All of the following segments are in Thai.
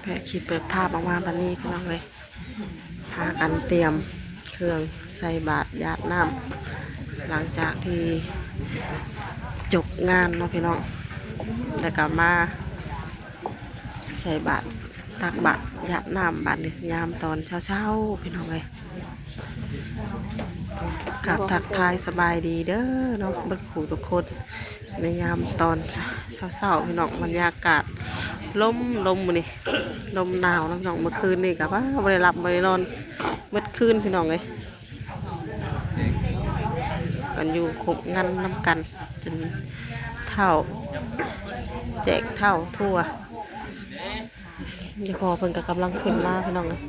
แพะขีดเปิดภาพออกมาบันนี้พี่น้องเลยพากันเตรียมเครื่องใส่บาตรญาติน้ำหลังจากที่จบงานเนาะพี่น้องแล้วก็มาใส่บาตรตักบาตรญาติน้ำบาตรยามตอนเช้าๆพี่น้องเลยกับทักทายสบายดีเด้อเนาะบัดขู่ทุกคนในยามตอนเช้าๆพี่น้องบรรยากาศลมมื้อนี้ลมหนาวนะพี่น้องเมื่อคืนนี่กับว่าบ่ได้หลับบ่ได้นอนเมื่อคืนพี่น้องเลยกันอยู่ครบงานน้ำกันจนเท่าแจกเท่าทั่วเดี๋ยวพอเพิ่นก็กำลังขึ้นมาพี่น้องเลย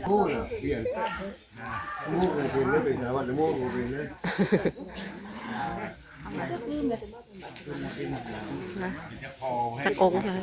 มูกเปลี่ยนมูกเลยเป็นเลยเป็นสารวัตรมูกเป็นเลยจะโกงใช่ไหม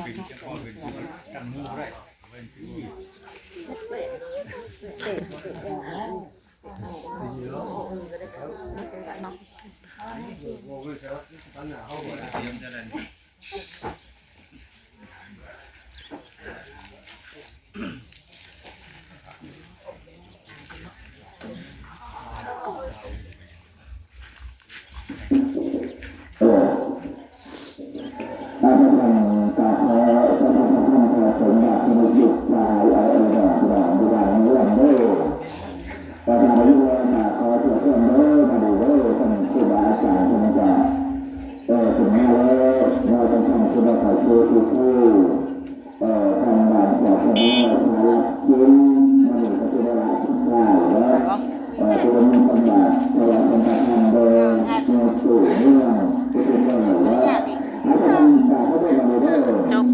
จบ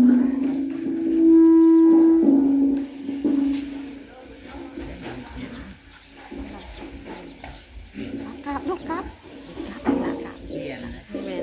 กลับลูกกลับแม่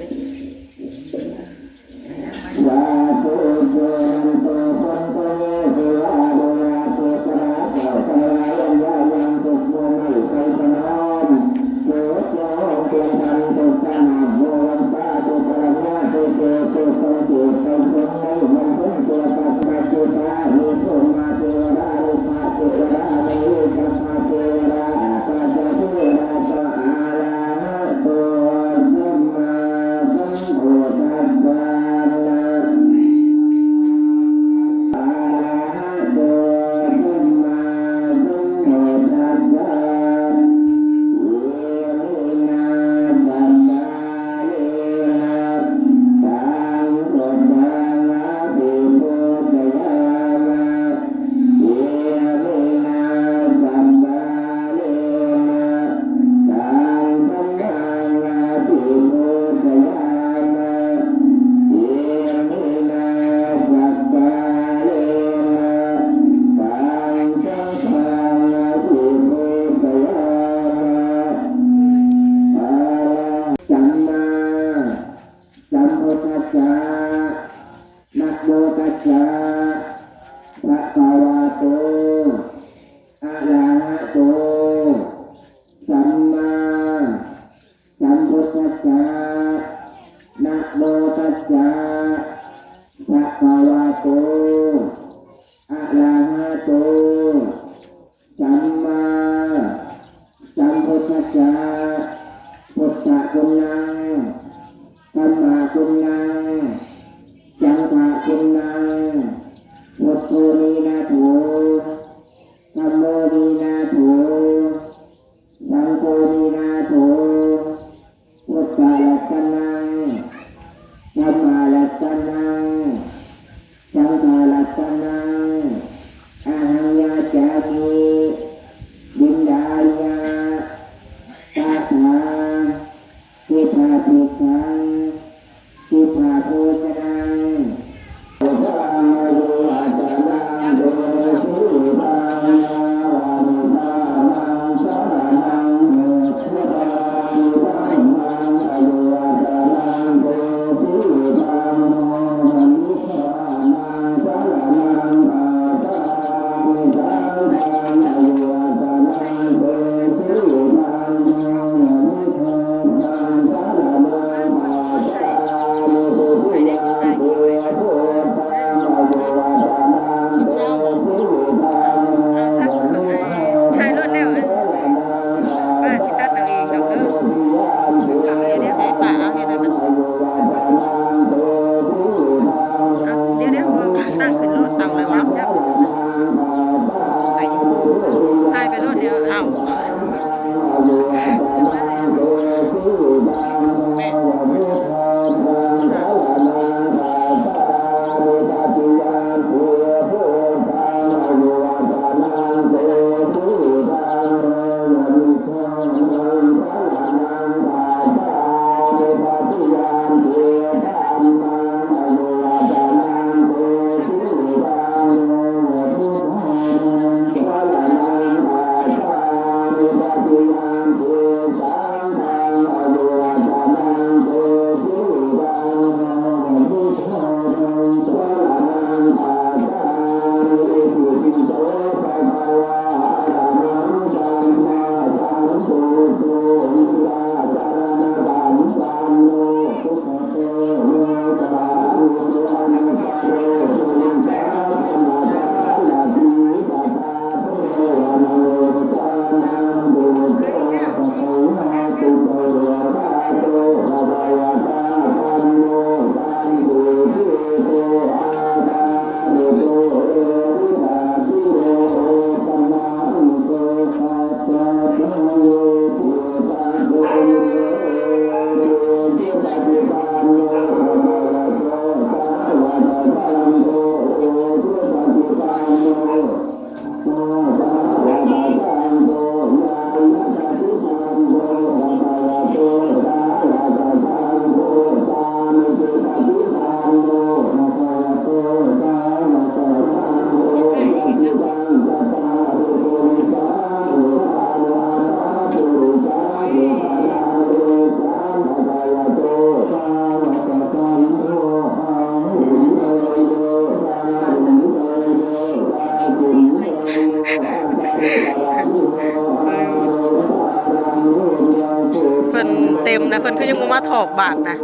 เพิ่นเต็มนะเพิ่นคือยังบ่มาถอกบาทนะ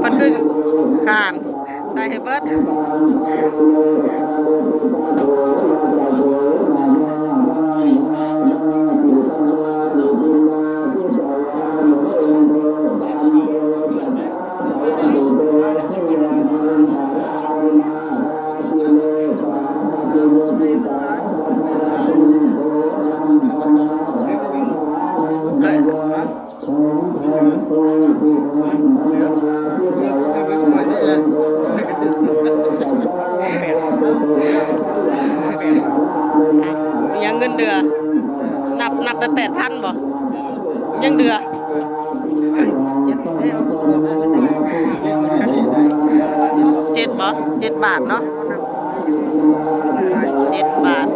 เพิ่นคือห่านใส่ให้เบิดยังเงินเดือนับไป8,000บ่ยังเดือ7บ่7 บาทเนาะ7 บาท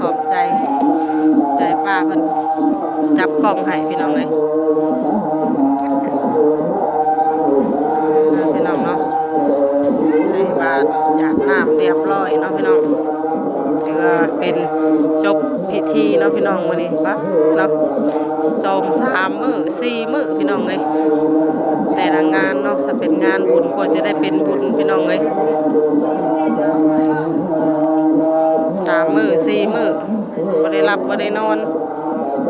ขอบใจป้าเพิ่นจับกล่องให้พี่น้องเลยพี่น้องเนาะใส่บาตรหยาดน้ำเรียบร้อยเนาะพี่น้องเดือ เป็นจบพิธีเนาะพี่น้องมื้อนี้ปะเนาะ2-3 มื้อ4 มื้อพี่น้องเอ้ยแต่ละงานเนาะถ้าเป็นงานบุญควรจะได้เป็นบุญพี่น้องเอ้ย3 มื้อ4 มื้อบ่ได้หลับบ่ได้นอน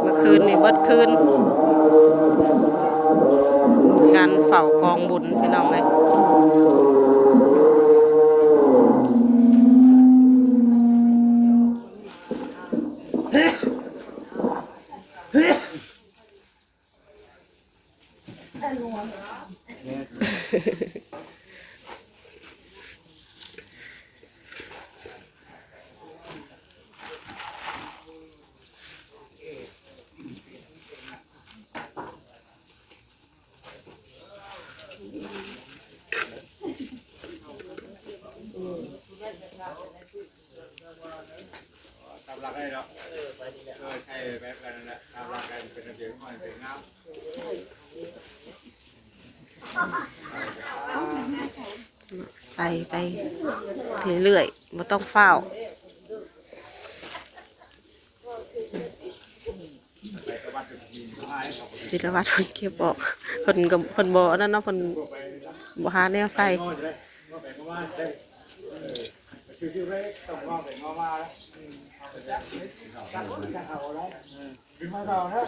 เมื่อคืนนี่เบิดคืนงานเฝ้ากองบุญพี่น้องเอ้ยตามหลักให้เนาะใช่แบบกันนั่นแหละตามหลักกันเป็นระเบียบมันเป็นงาม ใส่ไปเรื่อยๆไม่ต้องเฝ้าศิลวัตรเก็บบอกคนกับคนบ่นั่นเนาะคนบ่หาแนวใส่ชื่อเรกต้องงอไปงอมาแล้วจับจับเอาแล้วขึ้นมาต่อฮะ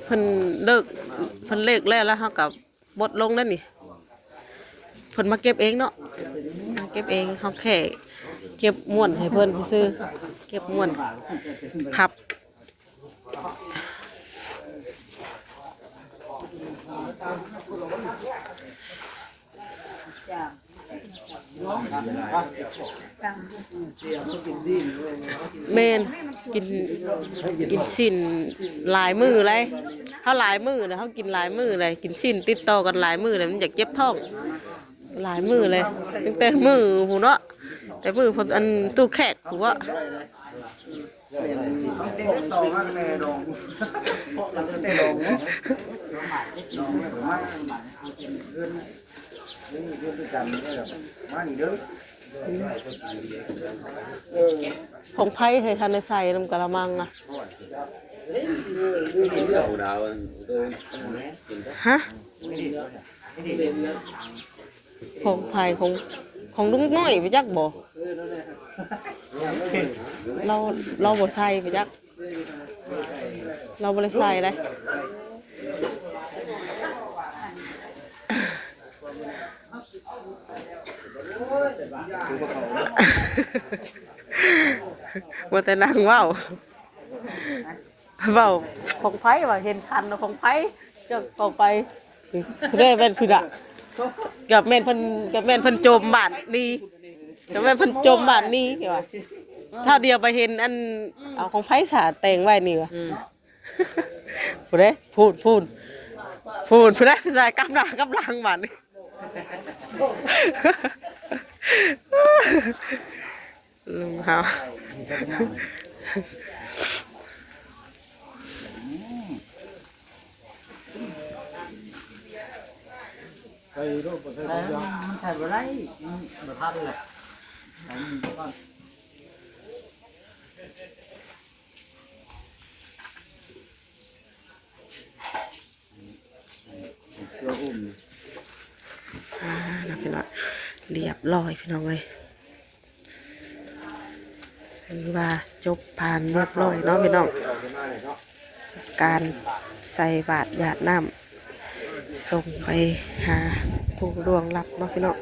เพิ่นเลิกเพิ่นเลิกแล้วเขากับบดลงนั่นนี่เพิ่นมาเก็บเองเนาะมาเก็บเองเขาแค่เก็บม้วนให้เพิ่นซื้อเก็บม้วนพับเมนกินชิ้นหลายมือเลยเขาหลายมือเลยเขากินหลายมือเลยกินชิ้นติดต่อกันหลายมือเลยมันอยากเจ็บท้องหลายมือเลยตั้งแต่มือหูเนาะแต่มือพออันตู้แขกหัวต่อมาแน่ดองเพราะหลังจากแต่ดองเนาะดองเนี่ยมาเพื่อนนี่เพื่อนด้วยกันนี่แหละมาอีกเด้อของไผ่ให้ทันในใส่ลำกะละมังอะฮะของไผ่ของลุงน้อยไปจักบ่เราบ่ใส่ไปจักเราบ่ได้ใส่เลยว่าแต่นางว้าวของไผ่ว่าเห็นคันของไผ่จะต่อไปได้เป็นคืออะกับแม่นเพิ่นโจมบ้านนี่กับแม่นเพิ่นโจมบ้านนี่ว่าเท่าเดียวไปเห็นอันเอาของไผ่สาแต่งไว้นี่ว่ะพูดเด้พูดได้ภาษากำหน้ากำลังบ้านนี่ลุงเขาไปรูปใส่มันใส่อะไรแบบพัดเลยตัวอุ้มนะพี่น้องเรียบร้อยพี่น้องเลยถือว่าจบผ่านเรียบร้อยเนาะพี่น้องการใส่บาตรหยาดน้ำส่งไปหาผู้ดวงรับเนาะพี่น้อง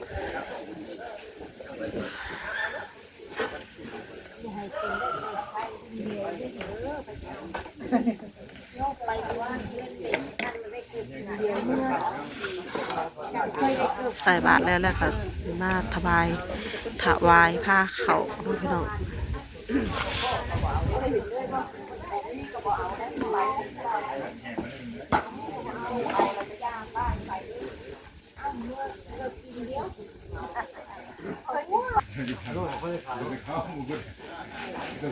ใส่บาตรแล้วก็มาถวายผ้าเขาพี่น้อง แต่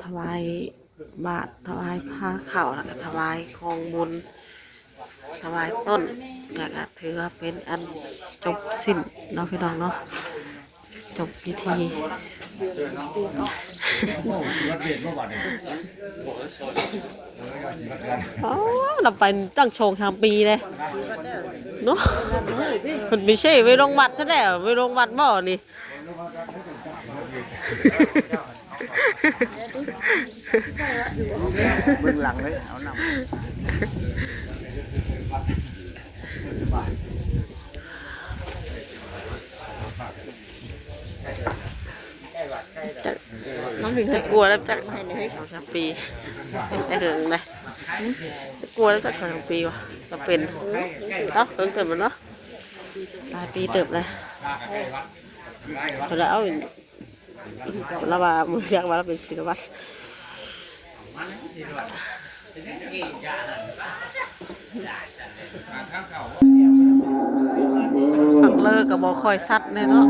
ถวายบาทถวายผ้าขาวแล้วก็ถวายของบุญถวายต้นแล้วก็ถือว่าเป็นอันจบสิ้นเนาะพี่น้องเนาะจบพิธีอ๋อเราไปตั้งโชงทางปีเลยเนาะมันไม่ใช่ไปโรงวัดซะแล้วไปโรงวัดบ่นี่ เบื้องหลังเลยเอานำ จะน้องถึงจะกลัวแล้วจะ2-3 ปีได้ถึงเลยจะกลัวแล้วจะ2-3 ปีวะก็เป็นเนาะเพิ่งเติมมันเนาะหลายปีเติบเลยแล้วเราว่ามืออยากว่าเราเป็นศิลวัตรฝักเลิกกับบอคอยซัดเลยเนาะ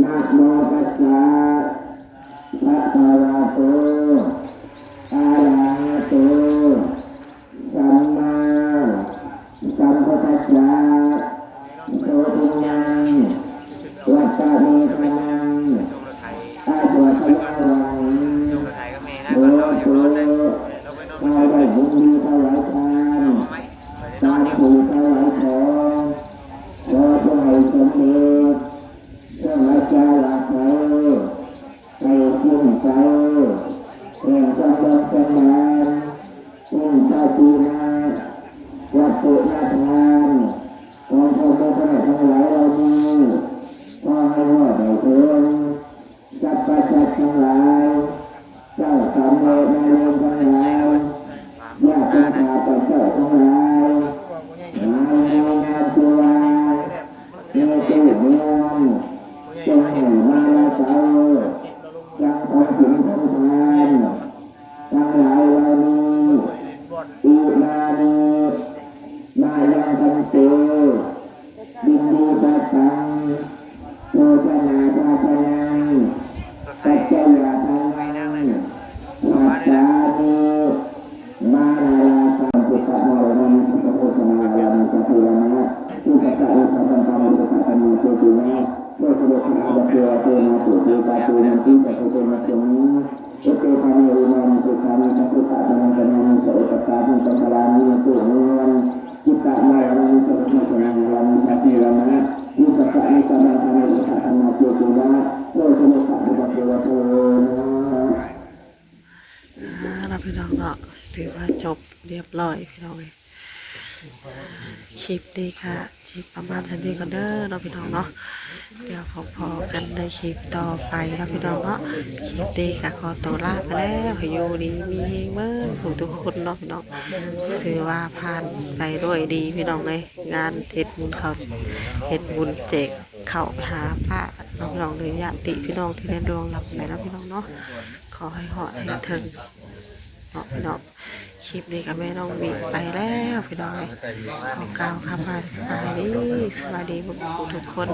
นะโมตัสสะภะคะวะโตอะระหะโตสัมมาสัมพุทธัสสะโตทิยังวัตตะเมธานังอาภวะทะยังโลโตเราได้บุญมีถวายทานสาธุถวายของขอพระให้สมเด็จเรื่องราชาหลักใจให้ยิ่งใจแห่งสมบัติสมบัติยิ่งชาตินาวัตถุนาทานของพระพุทธเจ้าทั้งหลายเหล่านี้ขอให้รอดได้ถึงสัพพะสัตว์ทั้งหลายเจ้าสามเณรนาเรนทั้งหลายญาติข้าพเจ้าทั้งหลายนานาตัวเมื่อเจ้าเมืองจงให้มาเจ้ายังทำสิ่งทำทานทั้งหลายเหล่านี้อุนานีมายังทันเตดินดีปัตตังโภชนาภาชนังปัจจยาทานังปัจจานิมาลาสัมพุทธะโมรังสัพพุทธนาญาณสัพพิรานะอุปกะอุปสัมปันอุปกะมุโตตินะโลกุโลกะบัพเทวะเตนะสุเตปะเตนะติปะโตนะเตนะอุเตปะเนรินันสุขามิสัพพุทธะนังกนังโสตตามิสัมภารามิตุนันจิตตะมารังสัพพุทธะนังรังสัพพิรานะอุปกะนิสัมปันอุปกะนาโตตินะโลกุโลกะบัพเทวะเตนะ เราพี่น้องเนาะถือว่าจบเรียบร้อยพี่น้องเลยคลิปนี้ค่ะคลิปประมาณนี้ก็เด้อเราพี่น้องเนาะเดี๋ยวพอๆกันในคลิปต่อไปเราพี่น้องเนาะคลิปนี้ค่ะขอตัวลาไปแล้วให้อยู่ดีมีเฮงเมื่อทุกคนเนาะพี่น้องถือว่าผ่านไปด้วยดีพี่น้องเลยงานเฮ็ดบุญเขาเฮ็ดบุญเจกเข้าหาพระน้องๆเลยญาติพี่น้องที่ได้ดวงหลับไปแล้วพี่น้องเนาะขอให้เหาะให้ถึงเนาะพี่น้องคลิปนี้กับแม่น้องบีไปแล้วพี่น้องเลยขอกล่าวคำว่าสวัสดีทุกคน